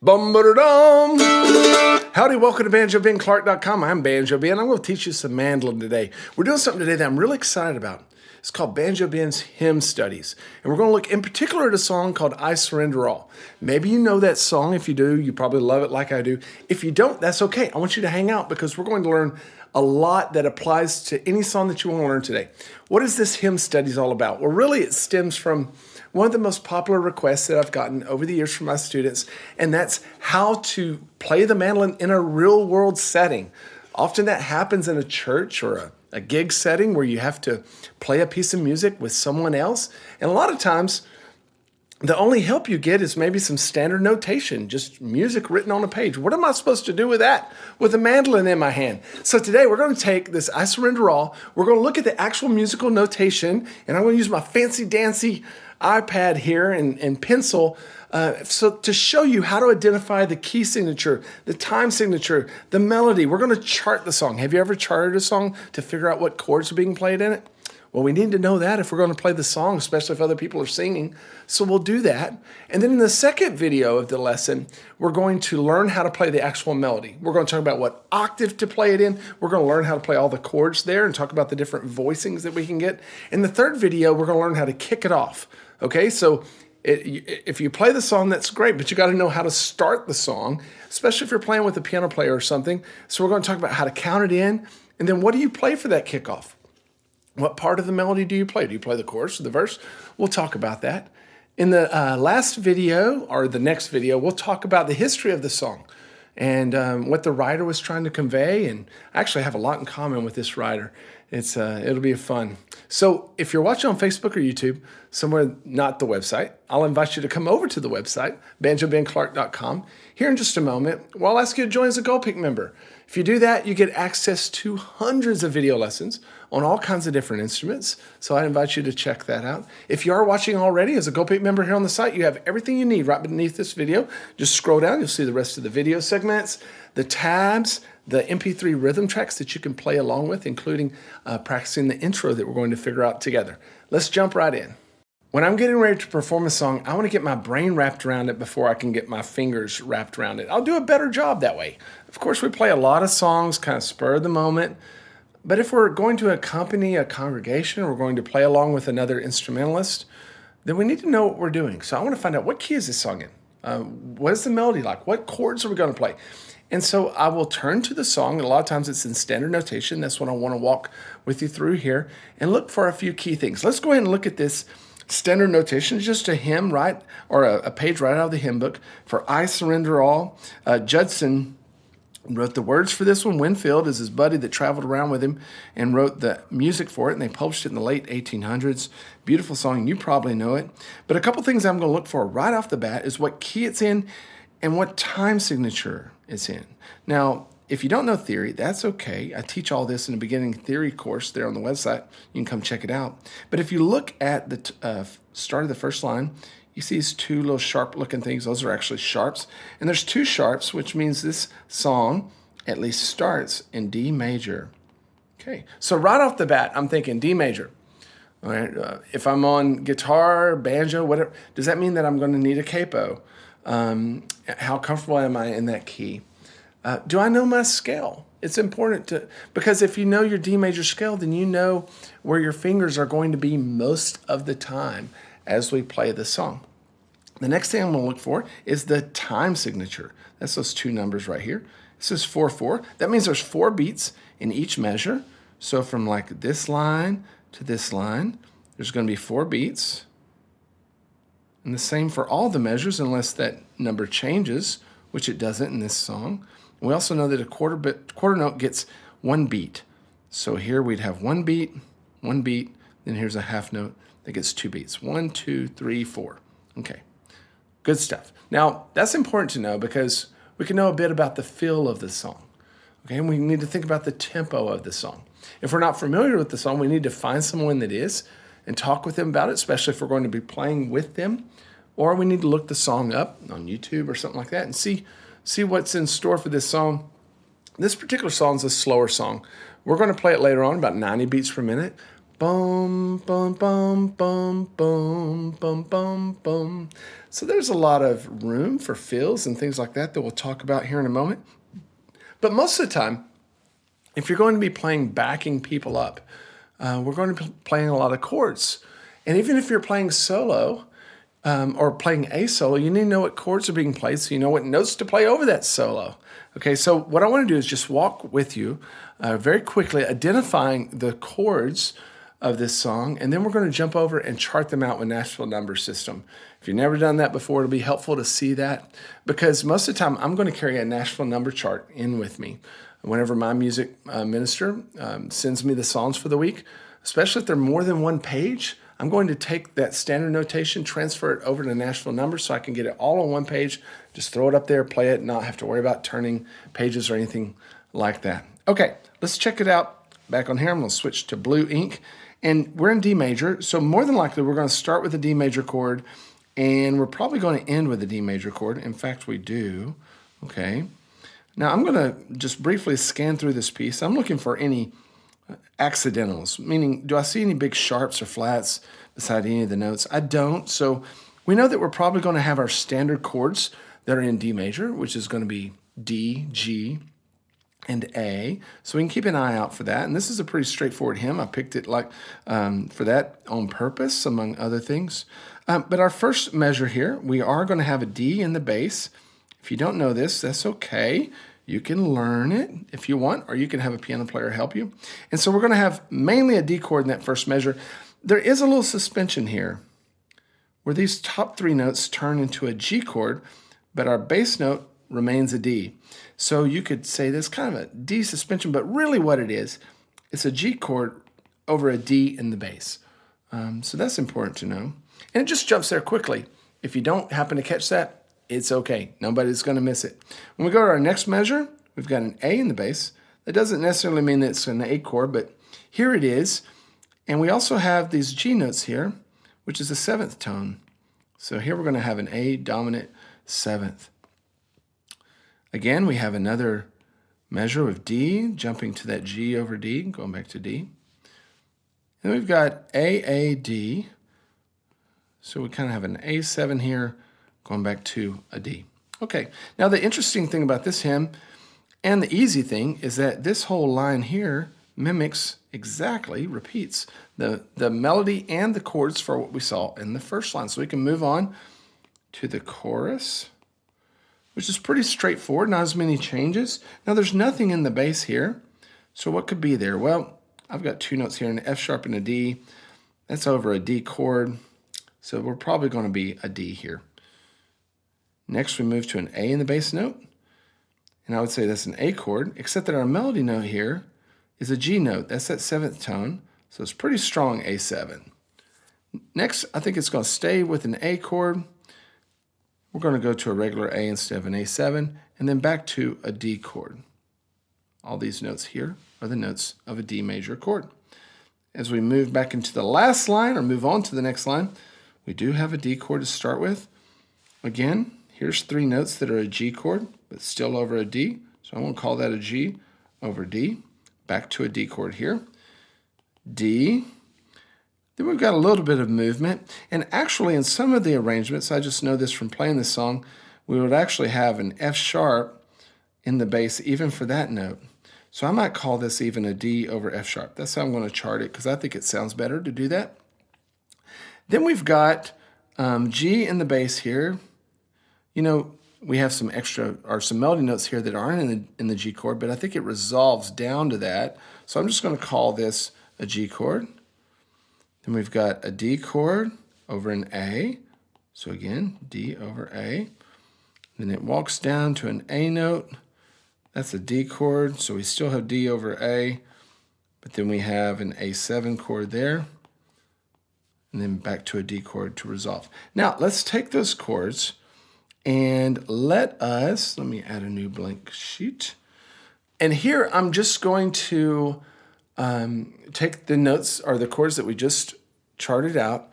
Bum-ba-da-dum. Howdy, welcome to BanjoBenClark.com. I'm Banjo Ben. I'm going to teach you some mandolin today. We're doing something today that I'm really excited about. It's called Banjo Ben's Hymn Studies. And we're going to look in particular at a song called I Surrender All. Maybe you know that song. If you do, you probably love it like I do. If you don't, that's okay. I want you to hang out because we're going to learn a lot that applies to any song that you want to learn today. What is this hymn studies all about? Well, really, it stems from one of the most popular requests that I've gotten over the years from my students, and that's how to play the mandolin in a real world setting. Often that happens in a church or a gig setting where you have to play a piece of music with someone else. And a lot of times, the only help you get is maybe some standard notation, just music written on a page. What am I supposed to do with that with a mandolin in my hand? So today we're going to take this I Surrender All. We're going to look at the actual musical notation, and I'm going to use my fancy dancy iPad here and pencil so to show you how to identify the key signature, the time signature, the melody. We're going to chart the song. Have you ever charted a song to figure out what chords are being played in it? Well, we need to know that if we're going to play the song, especially if other people are singing. So we'll do that. And then in the second video of the lesson, we're going to learn how to play the actual melody. We're going to talk about what octave to play it in. We're going to learn how to play all the chords there and talk about the different voicings that we can get. In the third video, we're going to learn how to kick it off. Okay, so if you play the song, that's great, but you got to know how to start the song, especially if you're playing with a piano player or something. So we're going to talk about how to count it in, and then what do you play for that kickoff? What part of the melody do you play? Do you play the chorus or the verse? We'll talk about that. In the last video, or the next video, we'll talk about the history of the song and what the writer was trying to convey. And I actually have a lot in common with this writer. It'll be fun. So if you're watching on Facebook or YouTube, somewhere not the website, I'll invite you to come over to the website, BanjoBenClark.com. Here in just a moment, I'll ask you to join as a Gold Peak member. If you do that, you get access to hundreds of video lessons on all kinds of different instruments. So I invite you to check that out. If you are watching already as a Gold Peak member here on the site, you have everything you need right beneath this video. Just scroll down, you'll see the rest of the video segments, the tabs, the MP3 rhythm tracks that you can play along with, including practicing the intro that we're going to figure out together. Let's jump right in. When I'm getting ready to perform a song, I want to get my brain wrapped around it before I can get my fingers wrapped around it. I'll do a better job that way. Of course, we play a lot of songs, kind of spur of the moment. But if we're going to accompany a congregation or we're going to play along with another instrumentalist, then we need to know what we're doing. So I want to find out, what key is this song in? What is the melody like? What chords are we going to play? And so I will turn to the song. A lot of times it's in standard notation. That's what I want to walk with you through here and look for a few key things. Let's go ahead and look at this standard notation. It's just a hymn, right? Or a page right out of the hymn book for I Surrender All. Judson wrote the words for this one. Winfield is his buddy that traveled around with him and wrote the music for it, and they published it in the late 1800s. Beautiful song. You probably know it. But a couple things I'm going to look for right off the bat is what key it's in and what time signature it's in. Now, if you don't know theory, that's okay. I teach all this in the beginning theory course there on the website. You can come check it out. But if you look at the start of the first line, you see these two little sharp-looking things. Those are actually sharps. And there's two sharps, which means this song at least starts in D major. Okay, so right off the bat, I'm thinking D major. All right, if I'm on guitar, banjo, whatever, does that mean that I'm going to need a capo? How comfortable am I in that key? Do I know my scale? It's important because if you know your D major scale, then you know where your fingers are going to be most of the time as we play the song. The next thing I'm going to look for is the time signature. That's those two numbers right here. This is 4/4. That means there's 4 beats in each measure. So from like this line to this line, there's going to be 4 beats. And the same for all the measures unless that number changes, which it doesn't in this song. We also know that a quarter note gets 1 beat. So here we'd have 1 beat, then here's a half note that gets 2 beats. 1, 2, 3, 4. Okay, good stuff. Now, that's important to know because we can know a bit about the feel of the song. Okay, and we need to think about the tempo of the song. If we're not familiar with the song, we need to find someone that is and talk with them about it, especially if we're going to be playing with them. Or we need to look the song up on YouTube or something like that and see what's in store for this song. This particular song is a slower song. We're going to play it later on, about 90 beats per minute. Boom, boom, boom, boom, boom, boom, boom, boom. So there's a lot of room for fills and things like that we'll talk about here in a moment. But most of the time, if you're going to be playing backing people up, we're going to be playing a lot of chords. And even if you're playing solo or playing a solo, you need to know what chords are being played so you know what notes to play over that solo. Okay, so what I want to do is just walk with you very quickly, identifying the chords of this song, and then we're going to jump over and chart them out with Nashville Number System. If you've never done that before, it'll be helpful to see that, because most of the time I'm going to carry a Nashville number chart in with me. Whenever my music minister sends me the songs for the week, especially if they're more than one page, I'm going to take that standard notation, transfer it over to Nashville Numbers so I can get it all on one page, just throw it up there, play it, not have to worry about turning pages or anything like that. Okay, let's check it out. Back on here, I'm going to switch to blue ink. And we're in D major, so more than likely we're going to start with a D major chord, and we're probably going to end with a D major chord. In fact, we do. Okay. Now I'm going to just briefly scan through this piece. I'm looking for any accidentals, meaning do I see any big sharps or flats beside any of the notes? I don't. So we know that we're probably going to have our standard chords that are in D major, which is going to be D, G, and A. So we can keep an eye out for that. And this is a pretty straightforward hymn. I picked it for that on purpose, among other things. But our first measure here, we are going to have a D in the bass. If you don't know this, that's okay. You can learn it if you want, or you can have a piano player help you. And so we're going to have mainly a D chord in that first measure. There is a little suspension here where these top three notes turn into a G chord, but our bass note remains a D. So you could say this kind of a D suspension, but really what it is, it's a G chord over a D in the bass. So that's important to know. And it just jumps there quickly. If you don't happen to catch that, it's okay. Nobody's going to miss it. When we go to our next measure, we've got an A in the bass. That doesn't necessarily mean that it's an A chord, but here it is. And we also have these G notes here, which is a seventh tone. So here we're going to have an A dominant seventh. Again, we have another measure of D, jumping to that G over D, going back to D. And we've got A, A, D. So we kind of have an A7 here, going back to a D. Okay, now the interesting thing about this hymn, and the easy thing, is that this whole line here mimics exactly, repeats the melody and the chords for what we saw in the first line. So we can move on to the chorus, which is pretty straightforward, not as many changes. Now there's nothing in the bass here, so what could be there? Well, I've got two notes here, an F sharp and a D. That's over a D chord, so we're probably going to be a D here. Next we move to an A in the bass note, and I would say that's an A chord, except that our melody note here is a G note. That's that seventh tone, so it's pretty strong A7. Next, I think it's going to stay with an A chord. We're going to go to a regular A instead of an A7, and then back to a D chord. All these notes here are the notes of a D major chord. As we move back into the last line, or move on to the next line, we do have a D chord to start with. Again, here's three notes that are a G chord, but still over a D, so I'm going to call that a G over D. Back to a D chord here. D. Then we've got a little bit of movement, and actually in some of the arrangements, I just know this from playing this song, we would actually have an F sharp in the bass even for that note. So I might call this even a D over F sharp. That's how I'm going to chart it, because I think it sounds better to do that. Then we've got G in the bass here. You know, we have some extra, or some melody notes here that aren't in the G chord, but I think it resolves down to that. So I'm just going to call this a G chord. Then we've got a D chord over an A. So again, D over A. Then it walks down to an A note. That's a D chord, so we still have D over A. But then we have an A7 chord there. And then back to a D chord to resolve. Now, let's take those chords and let me add a new blank sheet. And here I'm just going to take the notes, or the chords that we just charted out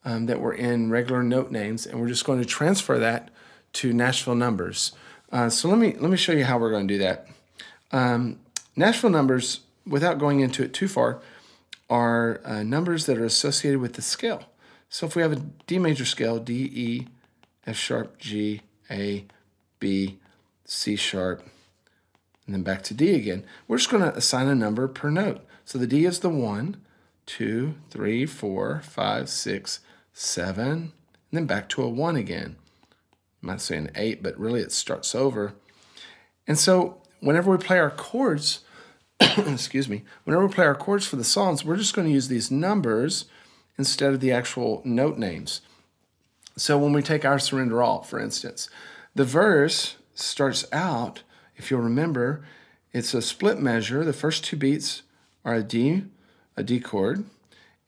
that were in regular note names, and we're just going to transfer that to Nashville numbers. So let me show you how we're going to do that. Nashville numbers, without going into it too far, are numbers that are associated with the scale. So if we have a D major scale, D, E, F sharp, G, A, B, C sharp, and then back to D again, we're just going to assign a number per note. So the D is the 1, 2, 3, 4, 5, 6, 7, and then back to a 1 again. I might say an 8, but really it starts over. And so whenever we play our chords, excuse me, whenever we play our chords for the songs, we're just going to use these numbers instead of the actual note names. So when we take Our Surrender All, for instance, the verse starts out, if you'll remember, it's a split measure. The first 2 beats are a D chord,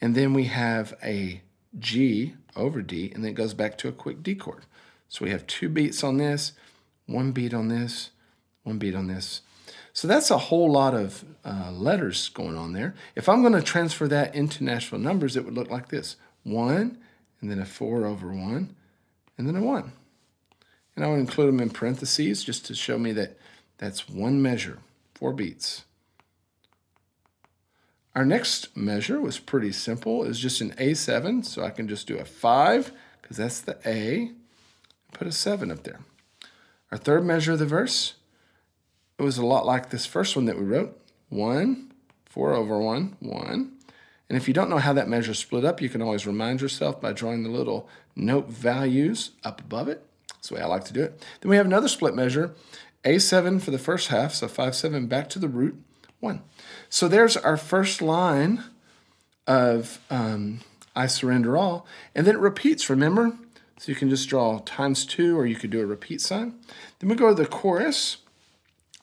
and then we have a G over D, and then it goes back to a quick D chord. So we have 2 beats on this, 1 beat on this, 1 beat on this. So that's a whole lot of letters going on there. If I'm going to transfer that into natural numbers, it would look like this. 1, and then a 4 over 1, and then a 1. And I would include them in parentheses just to show me that that's 1 measure, 4 beats. Our next measure was pretty simple. It's just an A7, so I can just do a 5, because that's the A, and put a 7 up there. Our third measure of the verse, it was a lot like this first one that we wrote. 1, 4 over 1, 1. And if you don't know how that measure is split up, you can always remind yourself by drawing the little note values up above it. That's the way I like to do it. Then we have another split measure, A7 for the first half, so 5, 7 back to the root, 1. So there's our first line of I Surrender All, and then it repeats, remember? So you can just draw ×2, or you could do a repeat sign. Then we go to the chorus.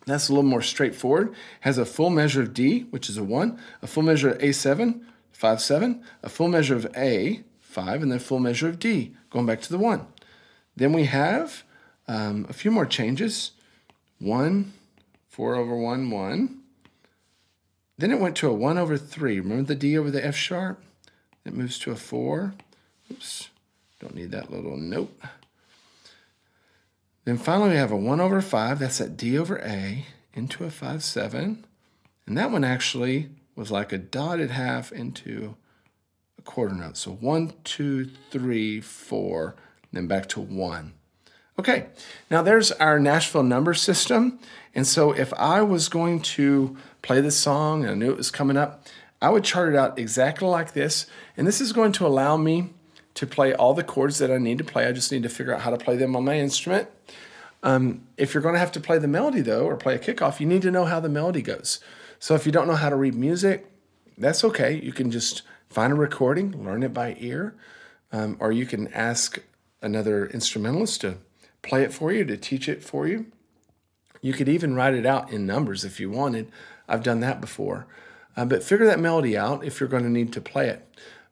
That's a little more straightforward. It has a full measure of D, which is a 1, a full measure of A7, 5, 7, a full measure of A, 5, and then a full measure of D, going back to the 1. Then we have a few more changes. 1, 4 over 1, 1. Then it went to a 1 over 3. Remember the D over the F sharp? It moves to a 4. Oops, don't need that little note. Then finally we have a 1 over 5. That's that D over A into a 5, 7. And that one actually was like a dotted half into a quarter note. So 1, 2, 3, 4, then back to 1. Okay, now there's our Nashville number system. And so if I was going to play this song and I knew it was coming up, I would chart it out exactly like this. And this is going to allow me to play all the chords that I need to play. I just need to figure out how to play them on my instrument. If you're going to have to play the melody, though, or play a kickoff, you need to know how the melody goes. So if you don't know how to read music, that's okay. You can just find a recording, learn it by ear, or you can ask another instrumentalist to play it for you, to teach it for you. You could even write it out in numbers if you wanted. I've done that before. But figure that melody out if you're going to need to play it.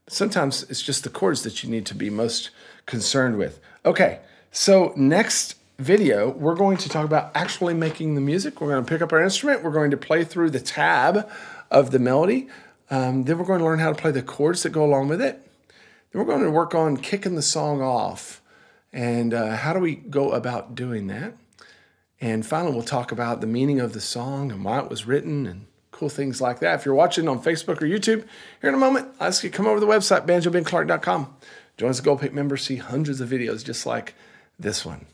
Sometimes it's just the chords that you need to be most concerned with. Okay, so next video, we're going to talk about actually making the music. We're going to pick up our instrument. We're going to play through the tab of the melody. Then we're going to learn how to play the chords that go along with it. Then we're going to work on kicking the song off. And how do we go about doing that? And finally, we'll talk about the meaning of the song and why it was written and cool things like that. If you're watching on Facebook or YouTube, here in a moment, I'll ask you to come over to the website, banjobenclark.com. Join as a Gold Pick member, see hundreds of videos just like this one.